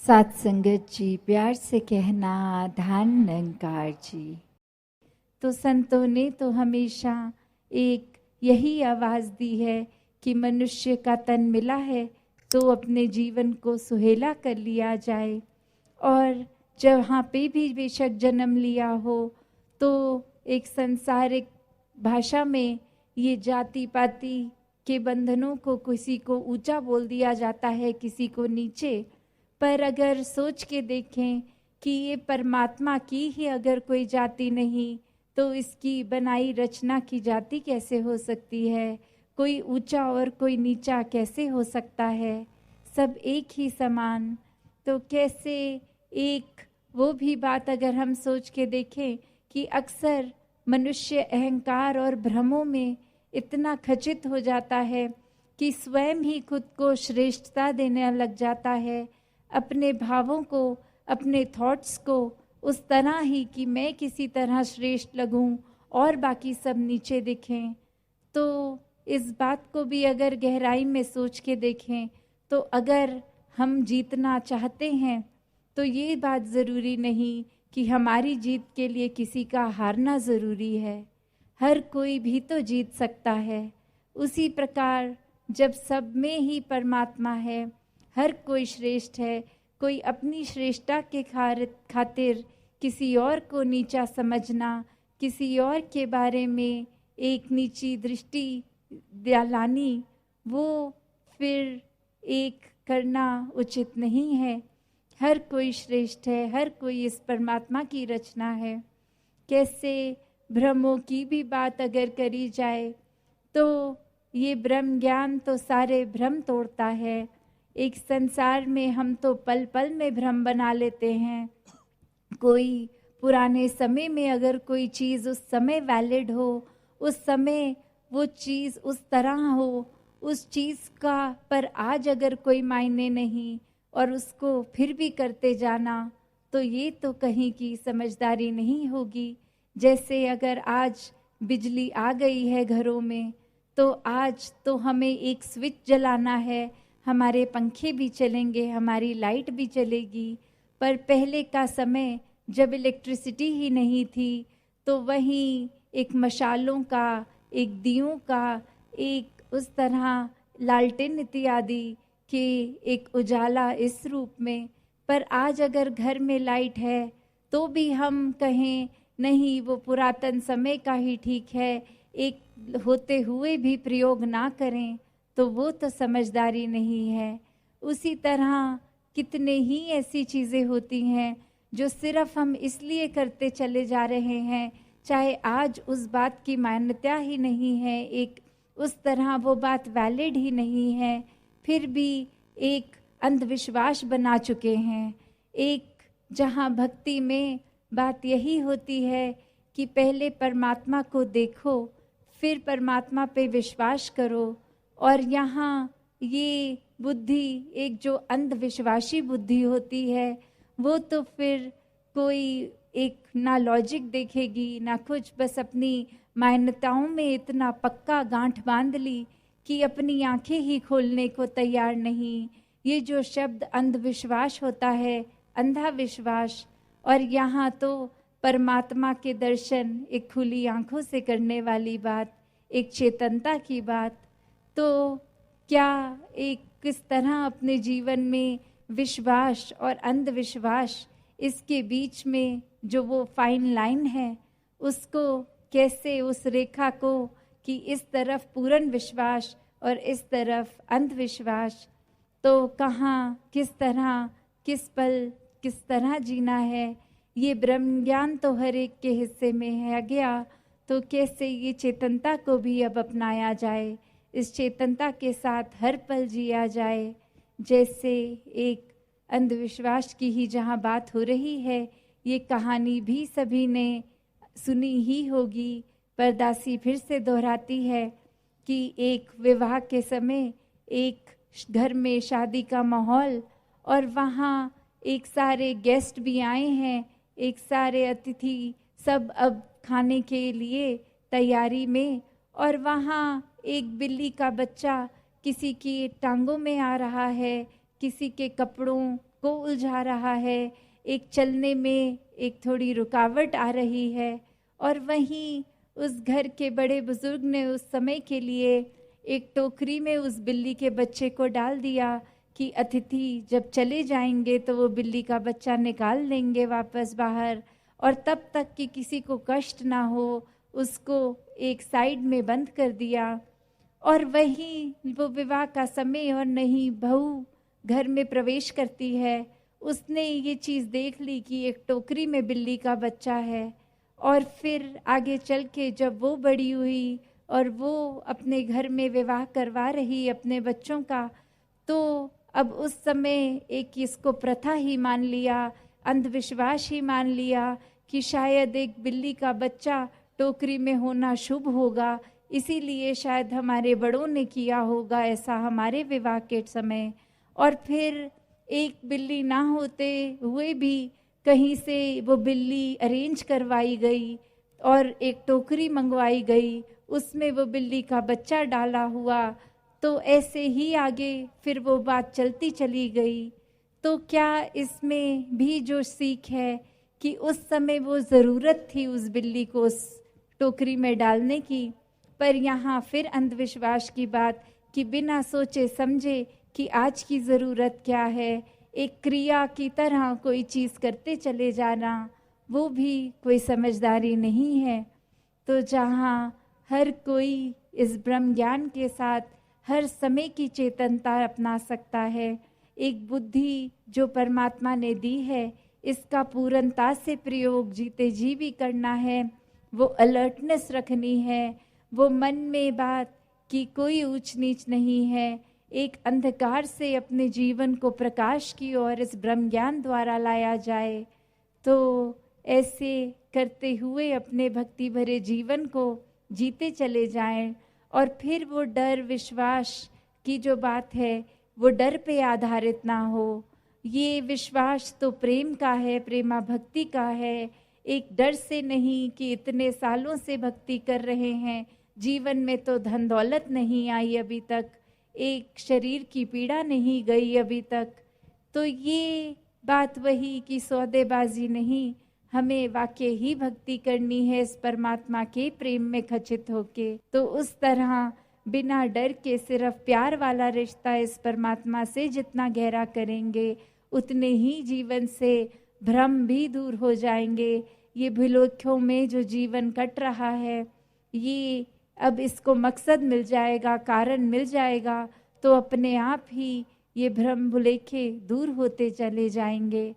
सात संगत जी, प्यार से कहना धान निरंकार जी। तो संतों ने तो हमेशा एक यही आवाज़ दी है कि मनुष्य का तन मिला है तो अपने जीवन को सुहेला कर लिया जाए, और जहाँ पे भी बेशक जन्म लिया हो तो एक सांसारिक भाषा में ये जाति पाति के बंधनों को किसी को ऊंचा बोल दिया जाता है, किसी को नीचे। पर अगर सोच के देखें कि ये परमात्मा की ही अगर कोई जाति नहीं तो इसकी बनाई रचना की जाति कैसे हो सकती है? कोई ऊंचा और कोई नीचा कैसे हो सकता है? सब एक ही समान। तो कैसे एक वो भी बात अगर हम सोच के देखें कि अक्सर मनुष्य अहंकार और भ्रमों में इतना खचित हो जाता है कि स्वयं ही खुद को श्रेष्ठता देने लग जाता है, अपने भावों को, अपने थॉट्स को उस तरह ही कि मैं किसी तरह श्रेष्ठ लगूं और बाकी सब नीचे दिखें। तो इस बात को भी अगर गहराई में सोच के देखें तो अगर हम जीतना चाहते हैं तो ये बात ज़रूरी नहीं कि हमारी जीत के लिए किसी का हारना ज़रूरी है। हर कोई भी तो जीत सकता है। उसी प्रकार जब सब में ही परमात्मा है, हर कोई श्रेष्ठ है, कोई अपनी श्रेष्ठता के खातिर किसी और को नीचा समझना, किसी और के बारे में एक नीची दृष्टि लानी, वो फिर एक करना उचित नहीं है। हर कोई श्रेष्ठ है, हर कोई इस परमात्मा की रचना है। कैसे भ्रमों की भी बात अगर करी जाए तो ये ब्रह्म ज्ञान तो सारे भ्रम तोड़ता है। एक संसार में हम तो पल पल में भ्रम बना लेते हैं। कोई पुराने समय में अगर कोई चीज़ उस समय वैलिड हो, उस समय वो चीज़ उस तरह हो, उस चीज़ का पर आज अगर कोई मायने नहीं और उसको फिर भी करते जाना, तो ये तो कहीं की समझदारी नहीं होगी। जैसे अगर आज बिजली आ गई है घरों में तो आज तो हमें एक स्विच जलाना है, हमारे पंखे भी चलेंगे, हमारी लाइट भी चलेगी। पर पहले का समय जब इलेक्ट्रिसिटी ही नहीं थी तो वहीं एक मशालों का, एक दियों का, एक उस तरह लालटेन इत्यादि के एक उजाला इस रूप में। पर आज अगर घर में लाइट है तो भी हम कहें नहीं वो पुरातन समय का ही ठीक है, एक होते हुए भी प्रयोग ना करें, तो वो तो समझदारी नहीं है। उसी तरह कितने ही ऐसी चीज़ें होती हैं जो सिर्फ हम इसलिए करते चले जा रहे हैं, चाहे आज उस बात की मान्यता ही नहीं है, एक उस तरह वो बात वैलिड ही नहीं है, फिर भी एक अंधविश्वास बना चुके हैं। एक जहाँ भक्ति में बात यही होती है कि पहले परमात्मा को देखो, फिर परमात्मा पे विश्वास करो। और यहाँ ये बुद्धि एक जो अंधविश्वासी बुद्धि होती है वो तो फिर कोई एक ना लॉजिक देखेगी ना कुछ, बस अपनी मान्यताओं में इतना पक्का गांठ बांध ली कि अपनी आंखें ही खोलने को तैयार नहीं। ये जो शब्द अंधविश्वास होता है, अंधा विश्वास, और यहाँ तो परमात्मा के दर्शन एक खुली आंखों से करने वाली बात, एक चेतनता की बात। तो क्या एक किस तरह अपने जीवन में विश्वास और अंधविश्वास, इसके बीच में जो वो फाइन लाइन है, उसको कैसे उस रेखा को कि इस तरफ पूर्ण विश्वास और इस तरफ अंधविश्वास, तो कहाँ किस तरह किस पल किस तरह जीना है, ये ब्रह्म ज्ञान तो हर एक के हिस्से में है गया। तो कैसे ये चेतनता को भी अब अपनाया जाए, इस चेतनता के साथ हर पल जिया जाए। जैसे एक अंधविश्वास की ही जहाँ बात हो रही है, ये कहानी भी सभी ने सुनी ही होगी, पर दासी फिर से दोहराती है कि एक विवाह के समय एक घर में शादी का माहौल, और वहाँ एक सारे गेस्ट भी आए हैं, एक सारे अतिथि सब अब खाने के लिए तैयारी में, और वहाँ एक बिल्ली का बच्चा किसी की टांगों में आ रहा है, किसी के कपड़ों को उलझा रहा है, एक चलने में एक थोड़ी रुकावट आ रही है। और वहीं उस घर के बड़े बुजुर्ग ने उस समय के लिए एक टोकरी में उस बिल्ली के बच्चे को डाल दिया कि अतिथि जब चले जाएंगे तो वो बिल्ली का बच्चा निकाल लेंगे वापस बाहर, और तब तक कि किसी को कष्ट ना हो उसको एक साइड में बंद कर दिया। और वहीं वो विवाह का समय और नहीं बहू घर में प्रवेश करती है, उसने ये चीज़ देख ली कि एक टोकरी में बिल्ली का बच्चा है। और फिर आगे चल के जब वो बड़ी हुई और वो अपने घर में विवाह करवा रही अपने बच्चों का, तो अब उस समय एक इसको प्रथा ही मान लिया, अंधविश्वास ही मान लिया कि शायद एक बिल्ली का बच्चा टोकरी में होना शुभ होगा, इसीलिए शायद हमारे बड़ों ने किया होगा ऐसा हमारे विवाह के समय। और फिर एक बिल्ली ना होते हुए भी कहीं से वो बिल्ली अरेंज करवाई गई और एक टोकरी मंगवाई गई, उसमें वो बिल्ली का बच्चा डाला हुआ। तो ऐसे ही आगे फिर वो बात चलती चली गई। तो क्या इसमें भी जो सीख है कि उस समय वो ज़रूरत थी उस बिल्ली को उस टोकरी में डालने की, पर यहाँ फिर अंधविश्वास की बात कि बिना सोचे समझे कि आज की ज़रूरत क्या है, एक क्रिया की तरह कोई चीज़ करते चले जाना, वो भी कोई समझदारी नहीं है। तो जहाँ हर कोई इस ब्रह्म ज्ञान के साथ हर समय की चेतनता अपना सकता है, एक बुद्धि जो परमात्मा ने दी है इसका पूर्णता से प्रयोग जीते जी भी करना है, वो अलर्टनेस रखनी है, वो मन में बात कि कोई ऊंच नीच नहीं है, एक अंधकार से अपने जीवन को प्रकाश की ओर इस ब्रह्म ज्ञान द्वारा लाया जाए। तो ऐसे करते हुए अपने भक्ति भरे जीवन को जीते चले जाएं। और फिर वो डर विश्वास की जो बात है वो डर पे आधारित ना हो, ये विश्वास तो प्रेम का है, प्रेमा भक्ति का है, एक डर से नहीं कि इतने सालों से भक्ति कर रहे हैं, जीवन में तो धन दौलत नहीं आई अभी तक, एक शरीर की पीड़ा नहीं गई अभी तक। तो ये बात वही कि सौदेबाजी नहीं, हमें वाकई ही भक्ति करनी है इस परमात्मा के प्रेम में खचित होके। तो उस तरह बिना डर के सिर्फ प्यार वाला रिश्ता इस परमात्मा से जितना गहरा करेंगे उतने ही जीवन से भ्रम भी दूर हो जाएंगे। ये भुलक्यों में जो जीवन कट रहा है ये अब इसको मकसद मिल जाएगा, कारण मिल जाएगा, तो अपने आप ही ये भ्रम भुलेखे दूर होते चले जाएंगे।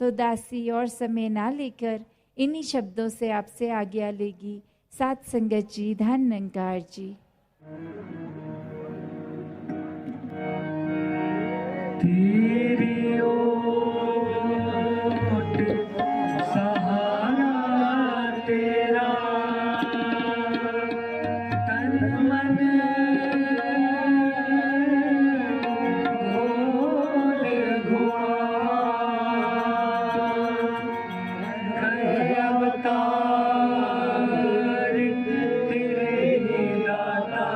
तो दासी और समय ना लेकर इन्हीं शब्दों से आपसे आज्ञा लेगी। साथ संगत जी, धन निरंकार जी। तेरी ओट सहारा तेरा, तन मन घोल घुआ, कहे अवतार तेरे ही दाता,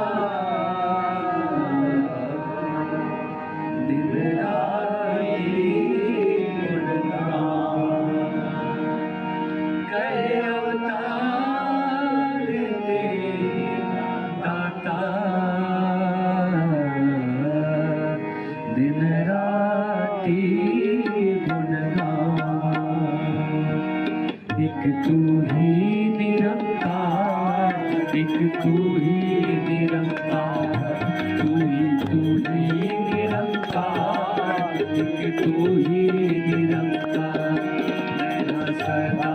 दिन राई गुणगान, कहे अवतार तेरे दाता, दिन राती गुणगान। एक तू ही निरंकार, एक तू ही निरंकार, तू ही निरंकार, एक तू ही निरंकार। मैं सदा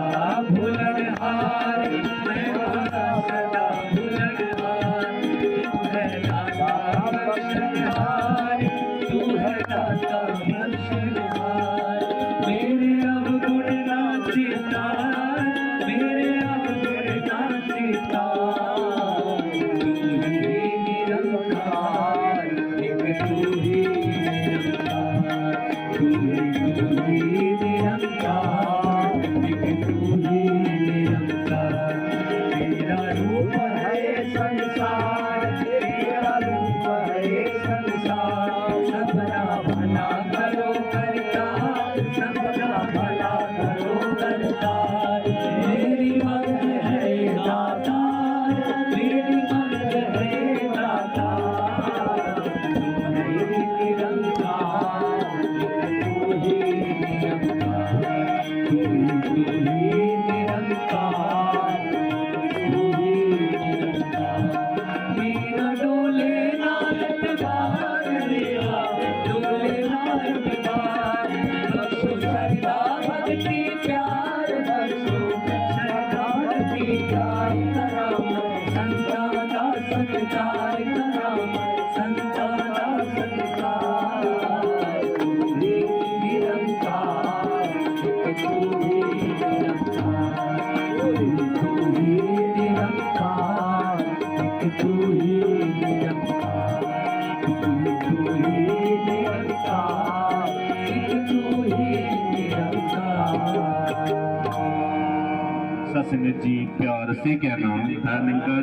भुलनहार, मैं सदा भुलनहार, तू है दाता बख्शनहार, तू है दाता बख्शनहार। मेरे अवगुण नाचिता, मेरे अवगुण नाचिता, तू ही निरंकार, एक तू ही निरंकार, तू ही निरंकार, एक तू ही निरंकार। तेरा रूप है संसार, तेरा रूप है संसार, सपना भला करो करता, सत्संगत जी प्यार से कहना है निरंकार